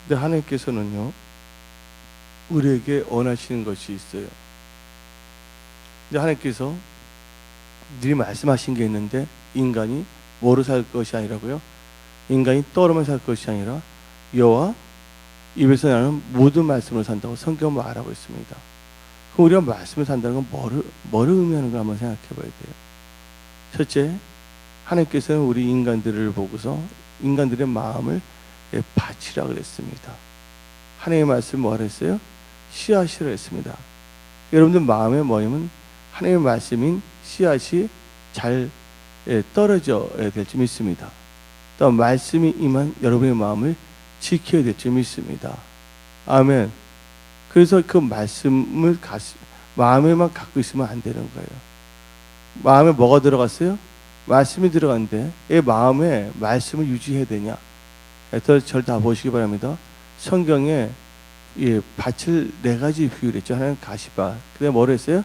근데 하나님께서는요, 우리에게 원하시는 것이 있어요. 근데 하나님께서 미리 말씀하신 게 있는데, 인간이 뭐로 살 것이 아니라고요? 인간이 떡으로만 살 것이 아니라 여호와 입에서 나는 모든 말씀을 산다고 성경은 말하고 있습니다. 그럼 우리가 말씀을 산다는 건 뭐를 의미하는가 한번 생각해 봐야 돼요. 첫째, 하나님께서는 우리 인간들을 보고서 인간들의 마음을 바치라 그랬습니다. 하나님의 말씀 뭐라 했어요? 씨앗이라 했습니다. 여러분들 마음에 뭐냐면 하나님의 말씀인 씨앗이 잘 떨어져야 될 줄 믿습니다. 또 말씀이 임한 여러분의 마음을 지켜야 될 줄 믿습니다. 아멘. 그래서 그 말씀을 마음에만 갖고 있으면 안 되는 거예요. 마음에 뭐가 들어갔어요? 말씀이 들어갔는데 이 마음에 말씀을 유지해야 되냐? 저를 다 보시기 바랍니다. 성경에 밭을 네 가지 비유를 했죠. 하나는 가시밭, 그 다음에 뭐를 했어요?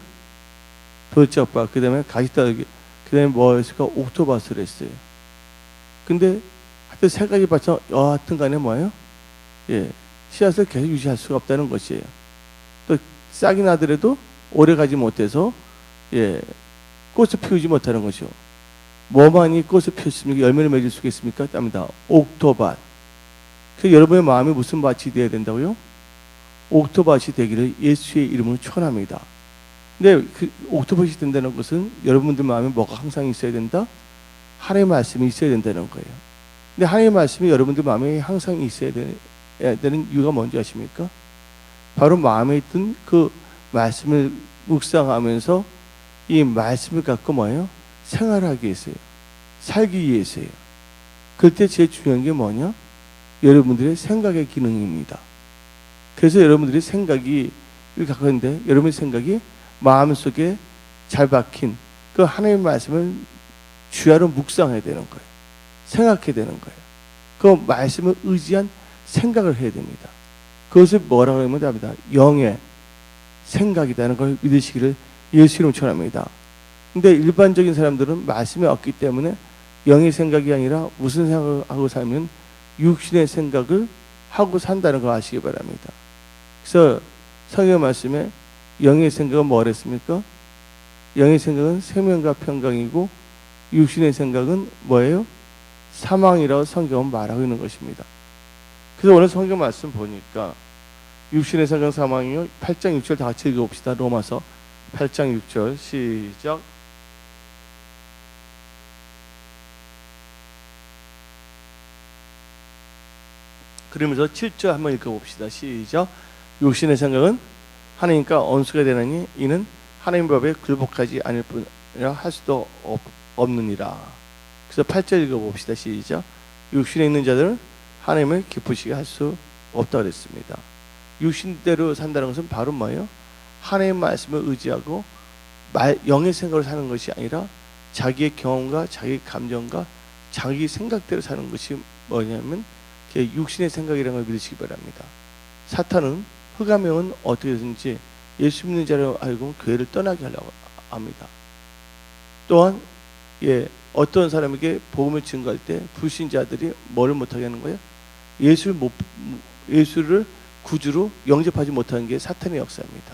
돌짝밭, 그 다음에 가시떨기, 그 다음에 뭐 했을까? 옥토밭을 했어요. 근데 하여튼 세 가지 밭은 여하튼 간에 뭐예요? 씨앗을 계속 유지할 수가 없다는 것이에요. 또 싹이 나더라도 오래 가지 못해서 꽃을 피우지 못하는 것이요. 뭐만이 꽃을 피웠습니까? 열매를 맺을 수 있겠습니까? 답니다. 옥토밭. 그래서 여러분의 마음이 무슨 밭이 되어야 된다고요? 옥토밭이 되기를 예수의 이름으로 축원합니다. 근데 그 옥토밭이 된다는 것은 여러분들 마음에 뭐가 항상 있어야 된다? 하나님의 말씀이 있어야 된다는 거예요. 근데 하나님의 말씀이 여러분들 마음에 항상 있어야 되는 이유가 뭔지 아십니까? 바로 마음에 있던 그 말씀을 묵상하면서 이 말씀을 갖고 뭐예요? 생활하기 위해서요. 살기 위해서요. 그때 제일 중요한 게 뭐냐? 여러분들의 생각의 기능입니다. 그래서 여러분들이 생각이 갖고 있는데 여러분의 생각이 마음속에 잘 박힌 그 하나님의 말씀을 주야로 묵상해야 되는 거예요. 생각해야 되는 거예요. 그 말씀을 의지한 생각을 해야 됩니다. 그것을 뭐라고 하면 됩니다. 영의 생각이라는 걸 믿으시기를 예수 이름으로 축원합니다. 근데 일반적인 사람들은 말씀이 없기 때문에 영의 생각이 아니라 무슨 생각을 하고 살면 육신의 생각을 하고 산다는 걸 아시기 바랍니다. 그래서 성경 말씀에 영의 생각은 뭐라 했습니까? 영의 생각은 생명과 평강이고 육신의 생각은 뭐예요? 사망이라고 성경은 말하고 있는 것입니다. 그래서 오늘 성경 말씀 보니까 육신의 생각 사망이요. 8장 6절 다 같이 읽어봅시다. 로마서 8장 6절 시작. 그러면서 7절 한번 읽어봅시다. 시작. 육신의 생각은 하나님과 원수가 되나니 이는 하나님 법에 굴복하지 않을 뿐이라 할 수도 없느니라. 그래서 8절 읽어봅시다. 시작. 육신에 있는 자들은 하나님을 기쁘시게 할 수 없다고 그랬습니다. 육신대로 산다는 것은 바로 뭐예요? 하나님의 말씀을 의지하고 영의 생각으로 사는 것이 아니라 자기의 경험과 자기 감정과 자기 생각대로 사는 것이 뭐냐면 육신의 생각이라는 걸 믿으시기 바랍니다. 사탄은 흑암형은 어떻게든지 예수 믿는 자를 알고 교회를 떠나게 하려고 합니다. 또한 어떤 사람에게 복음을 증거할 때 불신자들이 뭐를 못하게 하는 거예요? 예수를 구주로 영접하지 못하는 게 사탄의 역사입니다.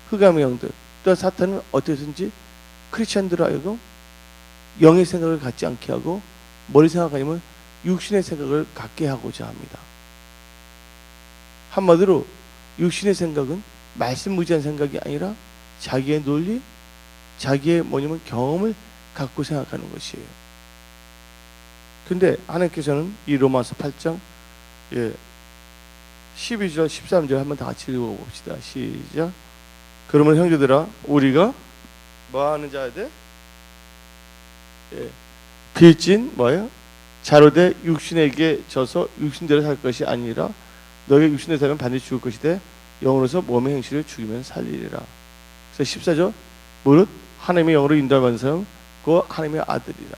흑암의 영들. 또 사탄은 어떻게든지 크리스찬들을 알고 영의 생각을 갖지 않게 하고 뭘 생각하냐면 육신의 생각을 갖게 하고자 합니다. 한마디로 육신의 생각은 말씀 무지한 생각이 아니라 자기의 논리, 자기의 경험을 갖고 생각하는 것이에요. 근데 하나님께서는 이 로마서 8장 12절 13절 한번 다 같이 읽어봅시다. 시작. 그러면 형제들아 우리가 뭐하는 자야 돼? 빌진 뭐예요? 자로되 육신에게 져서 육신대로 살 것이 아니라 너에게 육신대로 살면 반드시 죽을 것이되 영으로서 몸의 행실을 죽이면 살리리라. 그래서 14절 무릇 하나님의 영으로 인도받은 사람 그 하나님의 아들이라.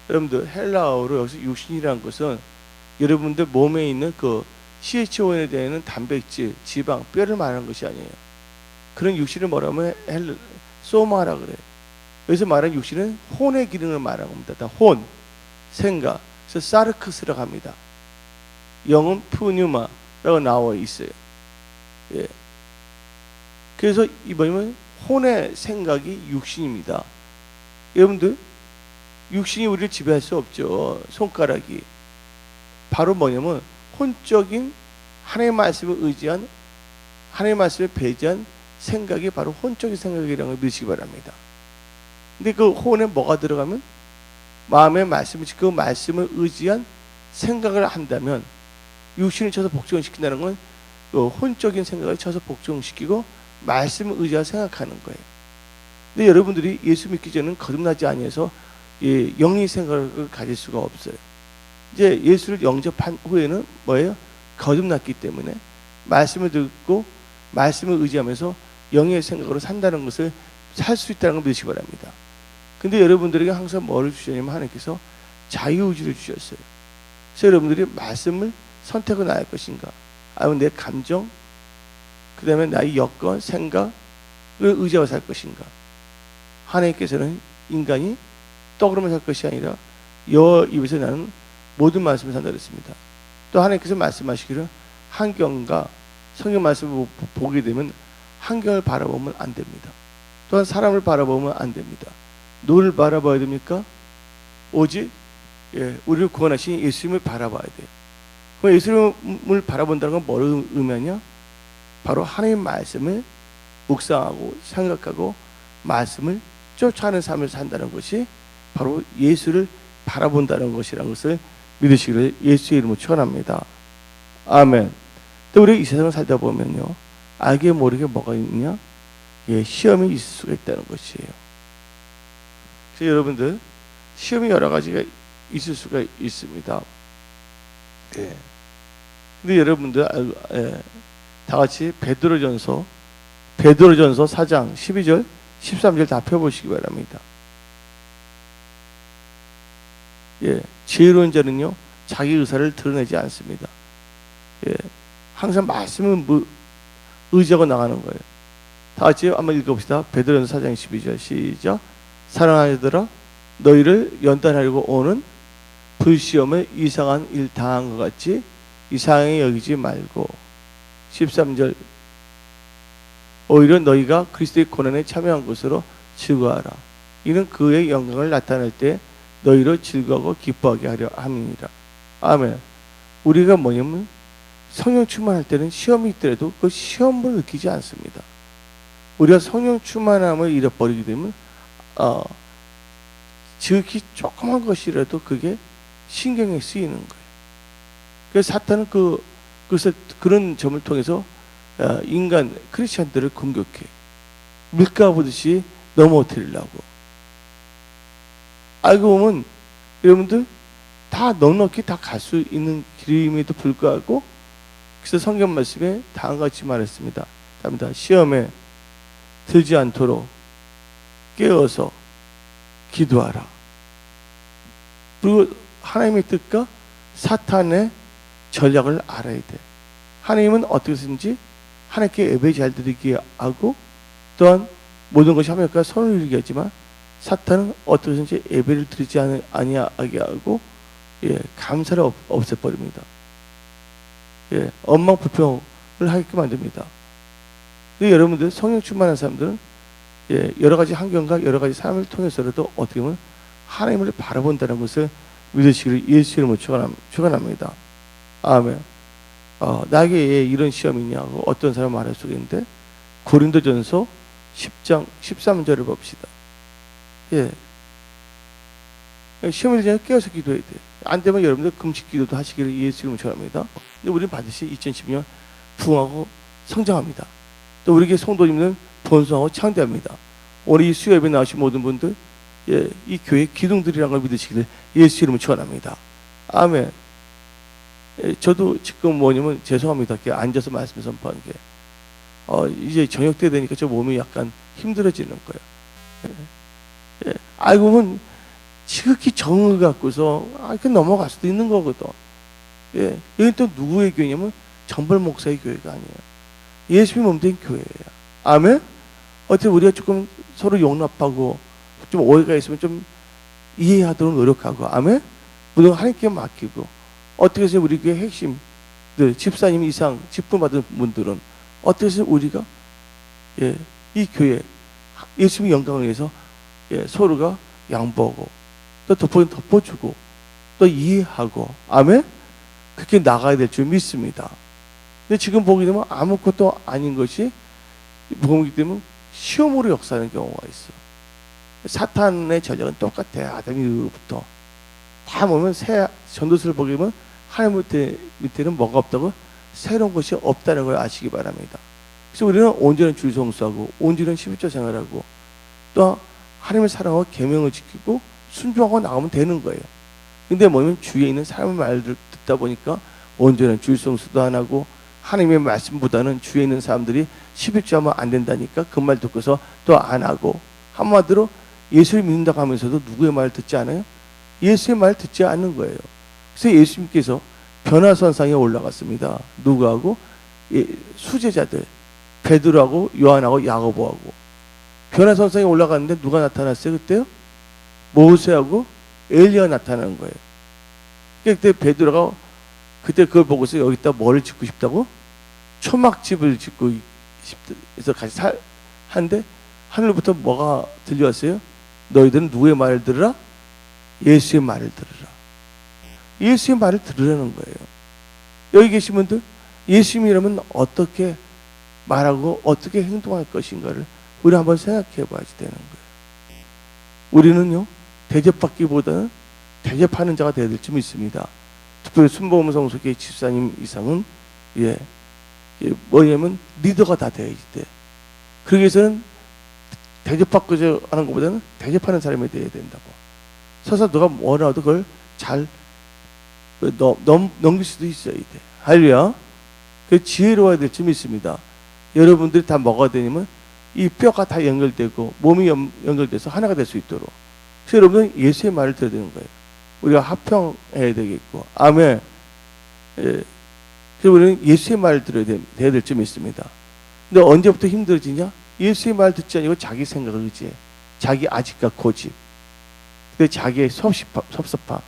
여러분들 헬라어로 여기서 육신이라는 것은 여러분들 몸에 있는 그 CHON에 대한 단백질, 지방, 뼈를 말하는 것이 아니에요. 그런 육신을 뭐라면 소마라 그래요. 여기서 말하는 육신은 혼의 기능을 말하는 겁니다. 다 혼, 생각. 그래서 사르크스라고 합니다. 영은 푸뉴마라고 나와 있어요. 예. 그래서 이 뭐냐면 혼의 생각이 육신입니다. 여러분들 육신이 우리를 지배할 수 없죠. 손가락이 바로 뭐냐면 혼적인 하나님의 말씀을 의지한, 하나님의 말씀을 배제한 생각이 바로 혼적인 생각이라는 걸 믿으시기 바랍니다. 근데 그 혼에 뭐가 들어가면 마음의 말씀을, 그 말씀을 의지한 생각을 한다면 육신을 쳐서 복종시킨다는 건 그 혼적인 생각을 쳐서 복종시키고 말씀을 의지하여 생각하는 거예요. 근데 여러분들이 예수 믿기 전에는 거듭나지 아니해서 영의 생각을 가질 수가 없어요. 이제 예수를 영접한 후에는 뭐예요? 거듭났기 때문에 말씀을 듣고 말씀을 의지하면서 영의 생각으로 산다는 것을 살 수 있다는 걸 믿으시기 바랍니다. 근데 여러분들에게 항상 뭐를 주셨냐면 하나님께서 자유의지를 주셨어요. 그래서 여러분들이 말씀을 선택을 할 것인가, 아니면 내 감정, 그 다음에 나의 여건, 생각을 의지하고 살 것인가. 하나님께서는 인간이 떡으로만 살 것이 아니라 여호와 입에서 나는 모든 말씀을 산다 그랬습니다. 또 하나님께서 말씀하시기를 환경과 성경 말씀을 보게 되면 환경을 바라보면 안 됩니다. 또한 사람을 바라보면 안 됩니다. 누구를 바라봐야 됩니까? 오직 우리를 구원하신 예수님을 바라봐야 돼요. 그럼 예수님을 바라본다는 건 뭘 의미하냐? 바로 하나님의 말씀을 묵상하고 생각하고 말씀을 쫓아가는 삶을 산다는 것이 바로 예수를 바라본다는 것이라는 것을 믿으시기를 예수의 이름으로 축원합니다. 아멘. 또 우리 이 세상을 살다 보면요, 알게 모르게 뭐가 있냐? 시험이 있을 수가 있다는 것이에요. 그래서 여러분들 시험이 여러 가지가 있을 수가 있습니다. 근데 여러분들 다 같이 베드로전서 4장 12절 13절 다 펴보시기 바랍니다. 지혜로운 자는요 자기 의사를 드러내지 않습니다. 항상 말씀을 의지하고 나가는 거예요. 다 같이 한번 읽어봅시다. 베드로전서 4장 12절 시작. 사랑하는 자들아, 너희를 연단하려고 오는 불시험을 이상한 일 당한 것 같이 이상하게 여기지 말고. 13절 오히려 너희가 그리스도의 고난에 참여한 것으로 즐거워하라. 이는 그의 영광을 나타낼 때 너희로 즐거워하고 기뻐하게 하려 함이니라. 아멘. 우리가 뭐냐면 성령 충만할 때는 시험이 있더라도 그 시험을 느끼지 않습니다. 우리가 성령 충만함을 잃어버리게 되면 지극히 조그만 것이라도 그게 신경에 쓰이는 거예요. 그래서 사탄은 그래서 그런 점을 통해서 인간 크리스천들을 공격해 밀가부듯이 넘어뜨리려고. 알고 보면 여러분들 다 넉넉히 다 갈 수 있는 길임에도 불구하고, 그래서 성경 말씀에 다음과 같이 말했습니다. 답니다. 시험에 들지 않도록 깨어서 기도하라. 그리고 하나님의 뜻과 사탄의 전략을 알아야 돼. 하나님은 어떻게든지 하나님께 예배 잘 드리게 하고, 또한 모든 것이 하나님과 선을 이루게 하지만, 사탄은 어떻게든지 예배를 드리지 아니하게 하고 감사를 없애버립니다. 원망 불평을 하게끔 만듭니다. 여러분들 성령 충만한 사람들은 여러 가지 환경과 여러 가지 삶을 통해서라도 어떻게 보면 하나님을 바라본다는 것을 믿으시기를 예수 이름으로 축원합니다. 아멘. 나에게 이런 시험이 있냐고 어떤 사람 말할 수 있는데, 고린도전서 10장 13절을 봅시다. 시험을 지나 깨어서 기도해야 돼. 안 되면 여러분들 금식 기도도 하시기를 예수 이름으로 축원합니다. 근데 우리는 반드시 2012년 부흥하고 성장합니다. 또 우리에게 성도님들은 번성하고 창대합니다. 오늘 이 수요예배 나오신 모든 분들, 이 교회 기둥들이라는 걸 믿으시기를 예수 이름으로 축원합니다. 아멘. 저도 지금 뭐냐면 죄송합니다. 이렇게 앉아서 말씀 선포하는 게 이제 저녁 때 되니까 저 몸이 약간 힘들어지는 거예요. 알고 보면 지극히 정을 갖고서 이렇게 넘어갈 수도 있는 거거든. 여기 또 누구의 교회냐면 정벌 목사의 교회가 아니에요. 예수님 몸된 교회예요. 아멘. 어떻게 우리가 조금 서로 용납하고 좀 오해가 있으면 좀 이해하도록 노력하고, 아멘. 모든 하나님께 맡기고, 어떻게 해서 우리 교회 핵심들, 집사님 이상 직분 받은 분들은 어떻게 해서 우리가 이 교회 예수님의 영광을 위해서 서로가 양보하고 또 덮어주고 또 이해하고, 아멘? 그렇게 나가야 될 줄 믿습니다. 근데 지금 보게 되면 아무것도 아닌 것이 보기 때문에 시험으로 역사하는 경우가 있어. 사탄의 전략은 똑같아. 아담 이후부터 다 보면 새 전도서를 보게 되면 하나님 밑에는 뭐가 없다고? 새로운 것이 없다는 걸 아시기 바랍니다. 그래서 우리는 온전한 주일 성수하고 온전한 11조 생활하고 또 하나님의 사랑하고 계명을 지키고 순종하고 나가면 되는 거예요. 근데 뭐냐면 주위에 있는 사람의 말을 듣다 보니까 온전한 주일 성수도 안 하고 하나님의 말씀보다는 주위에 있는 사람들이 11조 하면 안 된다니까 그 말 듣고서 또 안 하고, 한마디로 예수를 믿는다고 하면서도 누구의 말을 듣지 않아요? 예수의 말 듣지 않는 거예요. 그래서 예수님께서 변화선상에 올라갔습니다. 누구하고? 수제자들 베드로하고 요한하고 야고보하고 변화선상에 올라갔는데 누가 나타났어요? 그때요? 모세하고 엘리야 나타나는 거예요. 그때 베드로가 그때 그걸 보고서 여기다 뭐를 짓고 싶다고? 초막집을 짓고 싶다. 같이 하는데 하늘로부터 뭐가 들려왔어요? 너희들은 누구의 말을 들으라? 예수의 말을 들으라. 예수의 말을 들으라는 거예요. 여기 계신 분들, 예수님이라면 어떻게 말하고 어떻게 행동할 것인가를 우리 한번 생각해 봐야 되는 거예요. 우리는요, 대접받기보다는 대접하는 자가 되어야 될 줄 믿습니다. 특별히 순복음 성소교회 집사님 이상은 뭐냐면 리더가 다 되어야지 돼. 그러기 위해서는 대접받고자 하는 것보다는 대접하는 사람이 되어야 된다고. 서서 누가 뭐라도 그걸 잘 넘길 수도 있어야 돼. 할렐루야. 그 지혜로워야 될 줄 믿습니다. 여러분들이 다 뭐가 되냐면 이 뼈가 다 연결되고 몸이 연결돼서 하나가 될 수 있도록. 그래서 여러분은 예수의 말을 들어야 되는 거예요. 우리가 합평해야 되겠고, 아멘. 그래서 우리는 예수의 말을 들어야 될 줄 믿습니다. 근데 언제부터 힘들어지냐? 예수의 말 듣지 아니고 자기 생각을 의지해. 자기 아직과 고집. 자기의 섭섭함.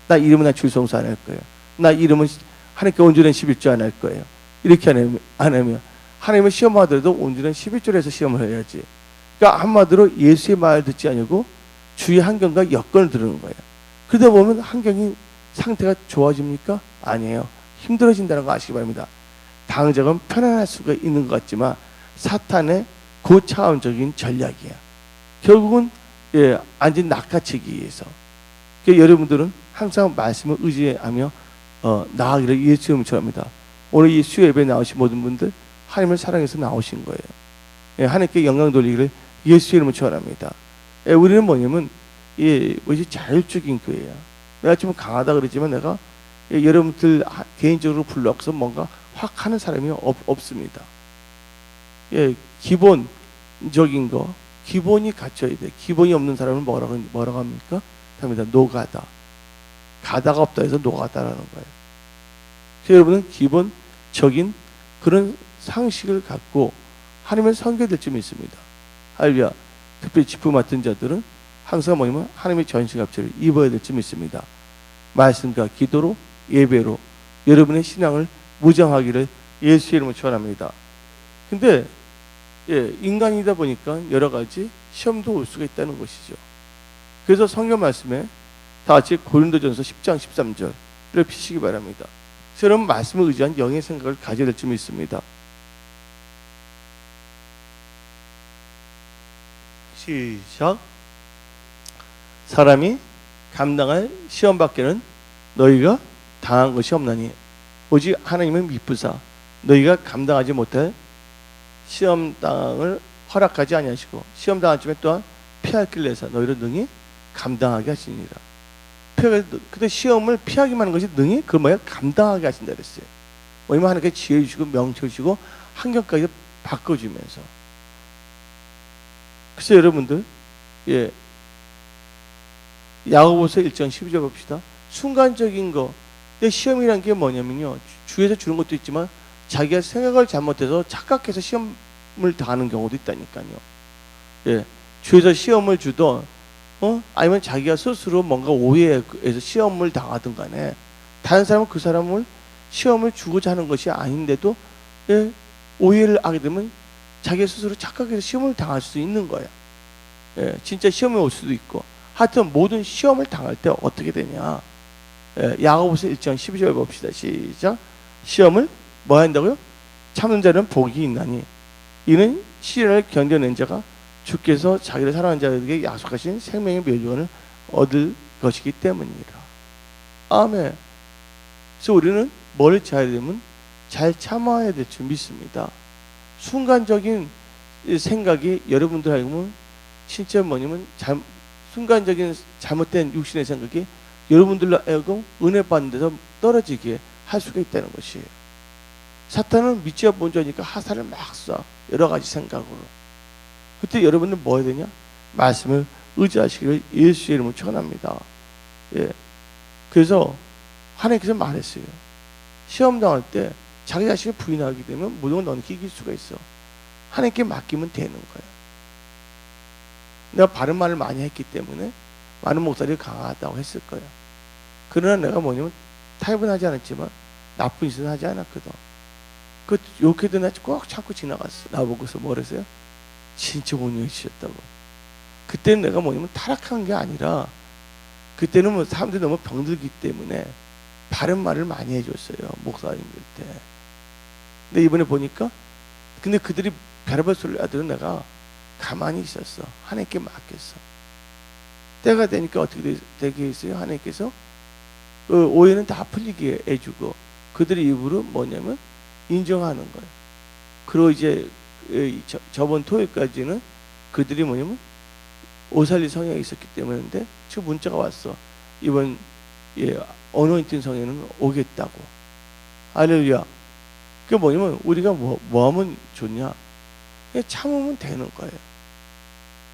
나 이러면 나 주일성수 안 할 거예요. 나 이러면 하나님께 온전한 11조 안 할 거예요. 이렇게 안 하면 하나님을 시험하더라도 온전한 11조를 해서 시험을 해야지. 그러니까 한마디로 예수의 말 듣지 아니고 주의 환경과 여건을 들으는 거예요. 그러다 보면 환경이 상태가 좋아집니까? 아니에요. 힘들어진다는 거 아시기 바랍니다. 당장은 편안할 수가 있는 것 같지만 사탄의 고차원적인 전략이야. 결국은 완전 낚아채기 위해서. 그러니까 여러분들은 항상 말씀을 의지하며 나아가기를 예수 이름으로 축원합니다. 오늘 이 수요 예배에 나오신 모든 분들 하나님을 사랑해서 나오신 거예요. 하나님께 영광 돌리기를 예수 이름으로 축원합니다. 우리는 뭐냐면 자율적인 교회야. 내가 좀 강하다 그러지만 내가 여러분들 개인적으로 불러서 뭔가 확 하는 사람이 없습니다. 기본적인 거, 기본이 갖춰야 돼. 기본이 없는 사람은 뭐라고 합니까? 합니다. 노가다. 가다가 없다 해서 노가다라는 거예요. 그래서 여러분은 기본적인 그런 상식을 갖고 하나님을 섬겨야 줄 믿습니다. 할렐루야. 특별히 직분 맡은 자들은 항상 뭐냐면 하나님의 전신갑주를 입어야 될 줄 믿습니다. 말씀과 기도로, 예배로 여러분의 신앙을 무장하기를 예수 이름으로 축원합니다. 근데 인간이다 보니까 여러 가지 시험도 올 수가 있다는 것이죠. 그래서 성경 말씀에 다 같이 고린도전서 10장 13절을 피시기 바랍니다. 여러분 말씀을 의지한 영의 생각을 가져야 될 줄 믿습니다. 시작. 사람이 감당할 시험 밖에는 너희가 당한 것이 없나니 오직 하나님은 미쁘사 너희가 감당하지 못할 시험 당을 허락하지 아니하시고 시험 당한 쯤에 또한 피할 길을 내사 너희를 능히 감당하게 하시니라. 근데 시험을 피하기만 하는 것이 능히 그걸 뭐야? 감당하게 하신다 그랬어요. 왜냐면 하나님께 지혜 주시고 명철 주시고 환경까지 바꿔주면서. 그래서 여러분들 야고보서 1장 12절 봅시다. 순간적인 거. 근데 시험이란 게 뭐냐면요, 주에서 주는 것도 있지만 자기가 생각을 잘못해서 착각해서 시험을 당하는 경우도 있다니까요. 주에서 시험을 주던 아니면 자기가 스스로 뭔가 오해해서 시험을 당하든 간에 다른 사람은 그 사람을 시험을 주고자 하는 것이 아닌데도 오해를 하게 되면 자기 스스로 착각해서 시험을 당할 수 있는 거야. 진짜 시험이 올 수도 있고. 하여튼 모든 시험을 당할 때 어떻게 되냐. 야고보서 1장 12절 봅시다. 시작. 시험을 뭐 한다고요? 참는 자는 복이 있나니 이는 시련을 견뎌낸 자가 주께서 자기를 사랑하는 자에게 약속하신 생명의 멸류관을 얻을 것이기 때문이라. 아멘. 그래서 우리는 뭘 잘 되면 잘 참아야 될 줄 믿습니다. 순간적인 생각이 여러분들 알고는 진짜 뭐냐면 순간적인 잘못된 육신의 생각이 여러분들로 하여금 은혜 받는 데서 떨어지게 할 수가 있다는 것이에요. 사탄은 믿지 본 자니까 하사를 막 쏴. 여러 가지 생각으로. 그때 여러분들 뭐 해야 되냐? 말씀을 의지하시기를 예수의 이름으로 축원합니다. 그래서 하나님께서 말했어요. 시험 당할 때 자기 자신을 부인하게 되면 모든 걸 너는 이길 수가 있어. 하나님께 맡기면 되는 거야. 내가 바른 말을 많이 했기 때문에 많은 목사들이 강하다고 했을 거야. 그러나 내가 뭐냐면 타협은 하지 않았지만 나쁜 짓은 하지 않았거든. 그 욕해도 나 꼭 참고 지나갔어. 나보고서 뭐랬어요? 진짜 온유해 주셨다고. 그때는 내가 뭐냐면 타락한 게 아니라 그때는 뭐 사람들이 너무 병들기 때문에 바른 말을 많이 해줬어요. 목사님들 때. 근데 이번에 보니까 근데 그들이 별의별 소리를 하더니 내가 가만히 있었어. 하나님께 맡겼어. 때가 되니까 어떻게 되게 했어요? 하나님께서 오해는 다 풀리게 해주고 그들의 입으로 뭐냐면 인정하는 거예요. 그리고 이제 저번 토요일까지는 그들이 뭐냐면 오살리 성향이 있었기 때문인데 지금 문자가 왔어. 이번 어노인팅 성에는 오겠다고. 할렐루야. 그게 뭐냐면 우리가 뭐 하면 좋냐? 그냥 참으면 되는 거예요.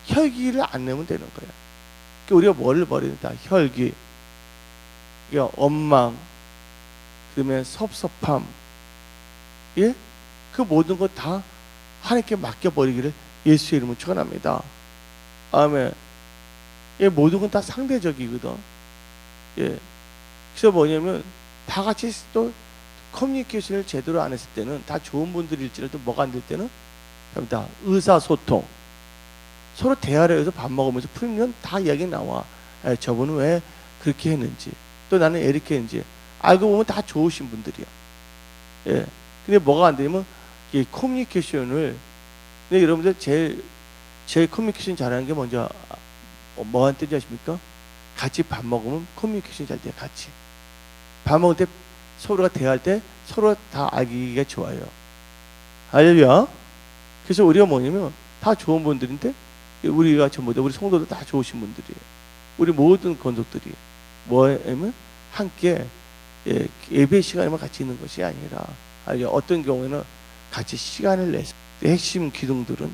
혈기를 안 내면 되는 거예요. 그러니까 우리가 뭐를 버린다? 혈기, 그러니까 원망, 그다음에 섭섭함, 그 모든 것 다 하나님께 맡겨버리기를 예수의 이름으로 축원합니다. 아멘. 모든 건 다 상대적이거든. 그래서 뭐냐면 다 같이 또 커뮤니케이션을 제대로 안 했을 때는 다 좋은 분들일지라도 뭐가 안 될 때는 다 의사소통. 서로 대화를 해서 밥 먹으면서 풀면 다 이야기 나와. 저분은 왜 그렇게 했는지, 또 나는 왜 이렇게 했는지 알고 보면 다 좋으신 분들이야. 근데 뭐가 안 되냐면 이 커뮤니케이션을, 근데 여러분들 제일 커뮤니케이션 잘하는 게 먼저 뭐한 뜻인지 아십니까? 같이 밥 먹으면 커뮤니케이션 잘 돼요. 같이 밥 먹을 때 서로가 대화할 때 서로 다 알기가 좋아요. 할렐루야. 그래서 우리가 뭐냐면 다 좋은 분들인데 우리가 전부 다 우리 성도들 다 좋으신 분들이에요. 우리 모든 건족들이 뭐냐면 함께 예배 시간에만 같이 있는 것이 아니라 어떤 경우에는 같이 시간을 내서 핵심 기둥들은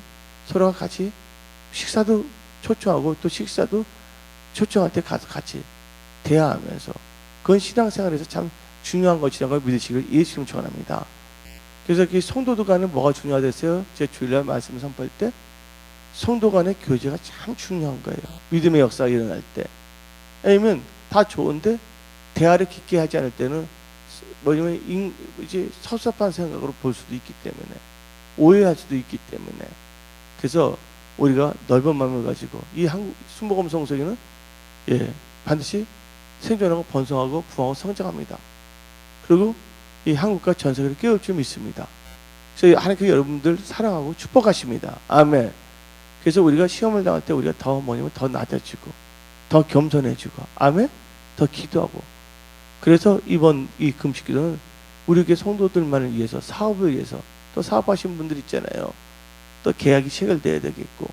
서로가 같이 식사도 초청하고 또 식사도 초청할 때 가서 같이 대화하면서 그건 신앙생활에서 참 중요한 것이라는 걸 믿으시길 예수님 축원합니다. 그래서 그 성도들 간에 뭐가 중요하댔어요? 제 주일날 말씀 선포할 때 성도 간의 교제가 참 중요한 거예요. 믿음의 역사가 일어날 때. 아니면 다 좋은데 대화를 깊게 하지 않을 때는 뭐냐면 이제 섭섭한 생각으로 볼 수도 있기 때문에 오해할 수도 있기 때문에 그래서 우리가 넓은 마음을 가지고 이 한국 순복음 성소에는 반드시 생존하고 번성하고 부흥하고 성장합니다. 그리고 이 한국과 전 세계를 깨울 줄 믿습니다. 그래서 하나님께서 여러분들 사랑하고 축복하십니다. 아멘. 그래서 우리가 시험을 당할 때 우리가 더 뭐냐면 더 낮아지고 더 겸손해지고 아멘. 더 기도하고 그래서 이번 이 금식 기도는 우리 교회 성도들만을 위해서 사업을 위해서 또 사업하신 분들 있잖아요. 또 계약이 체결돼야 되겠고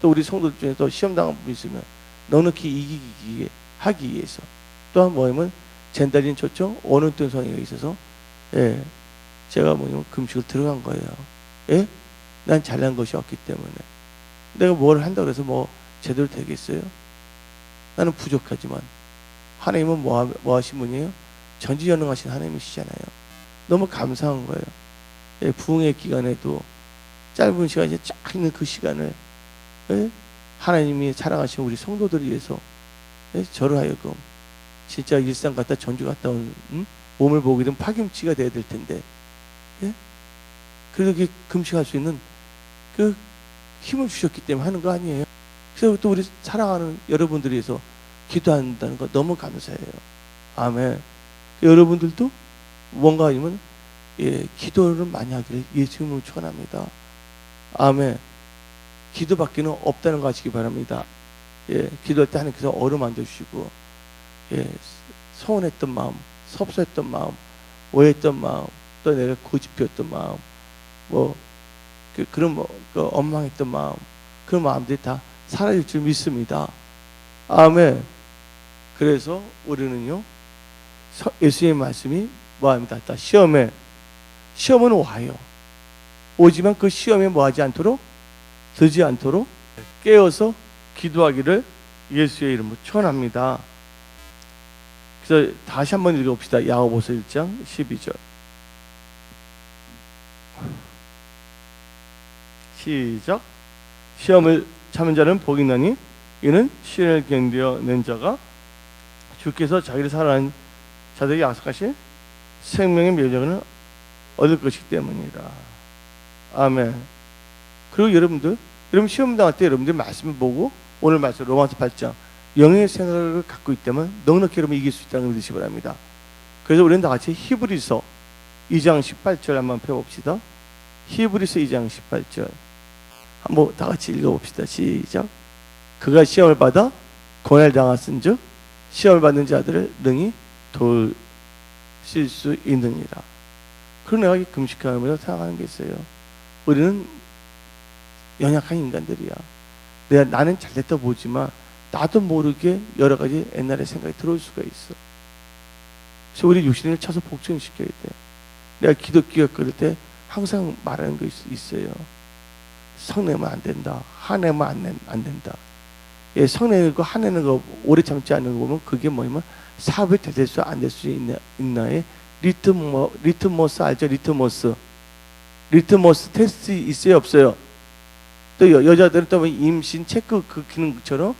또 우리 성도들 중에 또 시험 당한 분 있으면 넉넉히 이기게 하기 위해서 또한 뭐냐면 젠달린 초청 원원된 성회가 있어서 제가 뭐냐면 금식을 들어간 거예요. 난 잘난 것이 없기 때문에 내가 뭘 한다고 해서 뭐 제대로 되겠어요? 나는 부족하지만 하나님은 뭐 하신 분이에요? 전지전능하신 하나님이시잖아요. 너무 감사한 거예요. 부흥의 기간에도 짧은 시간이 쫙 있는 그 시간을 하나님이 사랑하신 우리 성도들을 위해서 저를 하여금 진짜 일상 갔다 전주 갔다 온 몸을 보게 되면 파김치가 돼야 될 텐데, 예? 그래도 그 금식할 수 있는 그 힘을 주셨기 때문에 하는 거 아니에요? 그래서 또 우리 사랑하는 여러분들을 위해서 기도한다는 거 너무 감사해요. 아멘. 여러분들도 뭔가 아니면 기도를 많이 하기를 예수님으로 축원합니다. 아멘. 기도밖에는 없다는 거 아시기 바랍니다. 기도할 때 하나님께서 어루만져 주시고, 서운했던 마음, 섭섭했던 마음, 오해했던 마음, 또 내가 고집피웠던 마음, 그런 원망했던 마음, 그런 마음들이 다 사라질 줄 믿습니다. 아멘. 그래서 우리는요, 예수님의 말씀이 뭐합니다? 시험은 와요. 오지만 그 시험에 뭐하지 않도록, 들지 않도록 깨어서 기도하기를 예수의 이름으로 축원합니다. 그래서 다시 한번 읽어봅시다. 야고보서 1장 12절. 시작. 시험을 참은 자는 복이 있나니 이는 시련을 견뎌낸 자가 주께서 자기를 사랑하는 자들에게 약속하신 생명의 묘정을 얻을 것이기 때문이다. 아멘. 그리고 여러분 시험 당할 때 여러분들 말씀을 보고 오늘 말씀 로마서 8장 영의 생각을 갖고 있다면 넉넉히 여러분 이길 수 있다는 걸 믿으시기 바랍니다. 그래서 우리는 다 같이 히브리서 2장 18절 한번 펴봅시다. 히브리서 2장 18절 한번 다 같이 읽어봅시다. 시작. 그가 시험을 받아 고난을 당했은즉 시험을 받는 자들을 능히 도우실 수 있느니라. 그런 내가 금식하면서 생각하는 게 있어요. 우리는 연약한 인간들이야. 나는 잘됐다 보지만 나도 모르게 여러 가지 옛날의 생각이 들어올 수가 있어. 그래서 우리 육신을 쳐서 복종시켜야 돼. 내가 기독교가 그럴 때 항상 말하는 거 있어요. 성내면 안 된다. 화내면 안 된다. 성내는 거 화내는 거 오래 참지 않는 거 보면 그게 뭐냐면 사업이 될 수 안 될 수 있나의 리트머스 알죠? 리트머스 테스트 있어요 없어요? 또 여자들은 또 임신 체크 그 기능처럼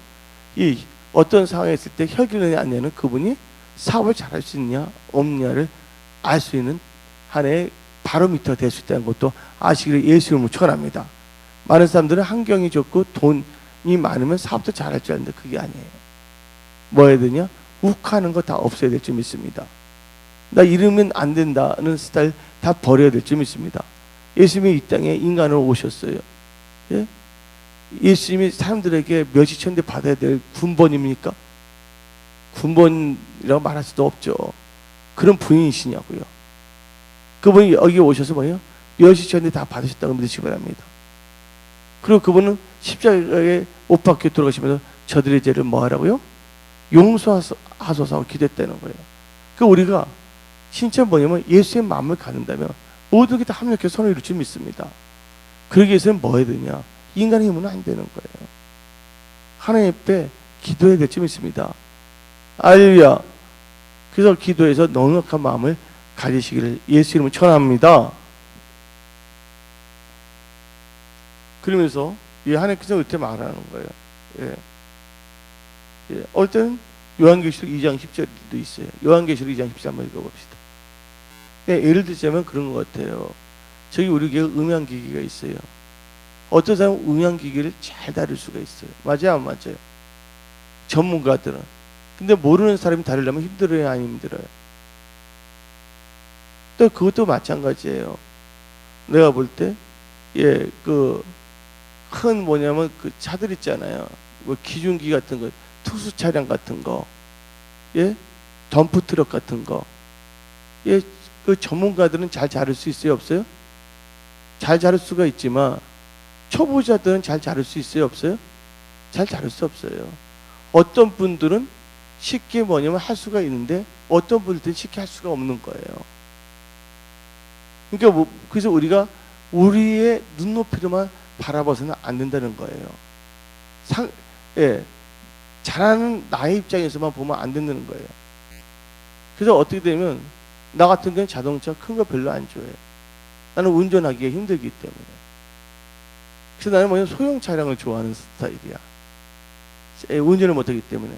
이 어떤 상황에 있을 때 혈기를 안 내는 그분이 사업을 잘할 수 있냐 없냐를 알 수 있는 하나의 바로미터가 될 수 있다는 것도 아시기를 예수님을 축원합니다. 많은 사람들은 환경이 좋고 돈이 많으면 사업도 잘할 줄 아는데 그게 아니에요. 뭐 해야 되냐? 욱하는 거 다 없애야 될 줄 믿습니다. 나 이러면 안 된다는 스타일 다 버려야 될 줄 믿습니다. 예수님이 이 땅에 인간으로 오셨어요. 예? 예수님이 사람들에게 멸시천대 받아야 될 군번입니까? 군번이라고 말할 수도 없죠. 그런 분이시냐고요. 그분이 여기 오셔서 뭐예요? 멸시천대 다 받으셨다고 믿으시기 바랍니다. 그리고 그분은 십자가에 못 박혀 들어가시면서 저들의 죄를 뭐 하라고요? 용서하소서 기도했다는 거예요. 그 우리가 진짜 뭐냐면 예수의 마음을 갖는다면 모든 게 다 합력해서 선을 이룰 줄 믿습니다. 그러기 위해서는 뭐 해야 되냐? 인간의 힘은 안 되는 거예요. 하나님 앞에 기도해야 될 줄 믿습니다. 할렐루야. 그래서 기도해서 넉넉한 마음을 가지시기를 예수 이름으로 축원합니다. 그러면서 이 하나님께서 이렇게 말하는 거예요. 어떨 때는 요한계시록 2장 10절도 있어요. 요한계시록 2장 10절 한번 읽어봅시다. 예를 들자면 그런 것 같아요. 저기 우리 교회 음향기기가 있어요. 어떤 사람은 음향기기를 잘 다룰 수가 있어요. 맞아요 안 맞아요? 전문가들은. 근데 모르는 사람이 다루려면 힘들어요 안 힘들어요? 또 그것도 마찬가지예요. 내가 볼 때 큰 뭐냐면 그 차들 있잖아요. 뭐 기중기 같은 거, 투수 차량 같은 거, 덤프 트럭 같은 거, 그 전문가들은 잘 다룰 수 있어요 없어요? 잘 다룰 수가 있지만 초보자들은 잘 다룰 수 있어요 없어요? 잘 다룰 수 없어요. 어떤 분들은 쉽게 뭐냐면 할 수가 있는데 어떤 분들은 쉽게 할 수가 없는 거예요. 그러니까 그래서 우리가 우리의 눈높이로만 바라봐서는 안 된다는 거예요. 잘하는 나의 입장에서만 보면 안 된다는 거예요. 그래서 어떻게 되면 나 같은 경우는 자동차 큰 거 별로 안 좋아해요. 나는 운전하기가 힘들기 때문에. 그래서 나는 뭐냐면 소형 차량을 좋아하는 스타일이야. 운전을 못하기 때문에.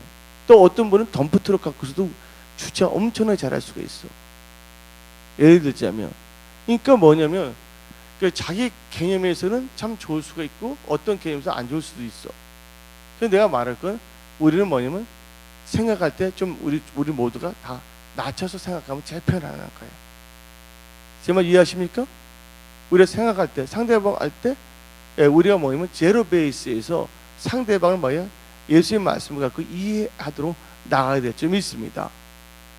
또 어떤 분은 덤프트럭 갖고서도 주차 엄청나게 잘할 수가 있어. 예를 들자면, 그러니까 뭐냐면 자기 개념에서는 참 좋을 수가 있고 어떤 개념에서 안 좋을 수도 있어. 그래서 내가 말할 건, 우리는 뭐냐면 생각할 때 좀 우리 모두가 다 낮춰서 생각하면 제일 편안한 거예요. 제 말 이해하십니까? 우리가 생각할 때, 상대방 할 때, 우리가 뭐냐면 제로 베이스에서 상대방을 뭐야? 예수의 말씀을 갖고 이해하도록 나가야 될 점이 있습니다.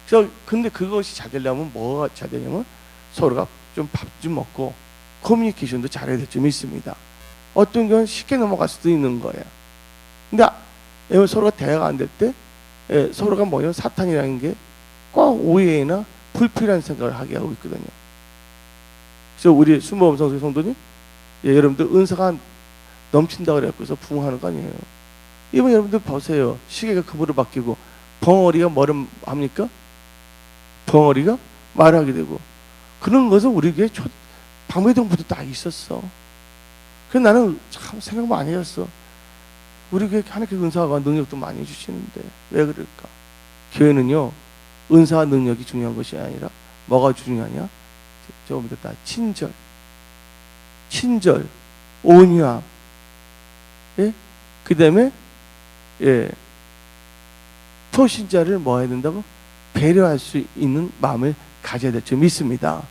그래서 근데 그것이 잘 되려면 뭐가 잘 되냐면 서로가 좀 밥 좀 먹고 커뮤니케이션도 잘해야 될 점이 있습니다. 어떤 경우는 쉽게 넘어갈 수도 있는 거예요. 근데 서로가 대화가 안 될 때 서로가 뭐냐면 사탄이라는 게 꼭 오해나 불필요한 생각을 하게 하고 있거든요. 그래서 우리 순모범 성도의 성도님, 여러분들 은사가 넘친다고 그래서 부흥하는 거 아니에요. 이번 여러분들 보세요. 시계가 금으로 바뀌고 벙어리가 뭐를 합니까? 벙어리가 말하게 되고, 그런 것은 우리 교회 방배동부터 다 있었어. 그래서 나는 참 생각 많이 했어. 우리 교회 하나님께 은사와 능력도 많이 주시는데 왜 그럴까? 교회는요, 은사와 능력이 중요한 것이 아니라 뭐가 중요하냐? 조금 더 친절, 온유함, 그 다음에 초신자를 뭐 해야 된다고? 배려할 수 있는 마음을 가져야 될 점이 있습니다.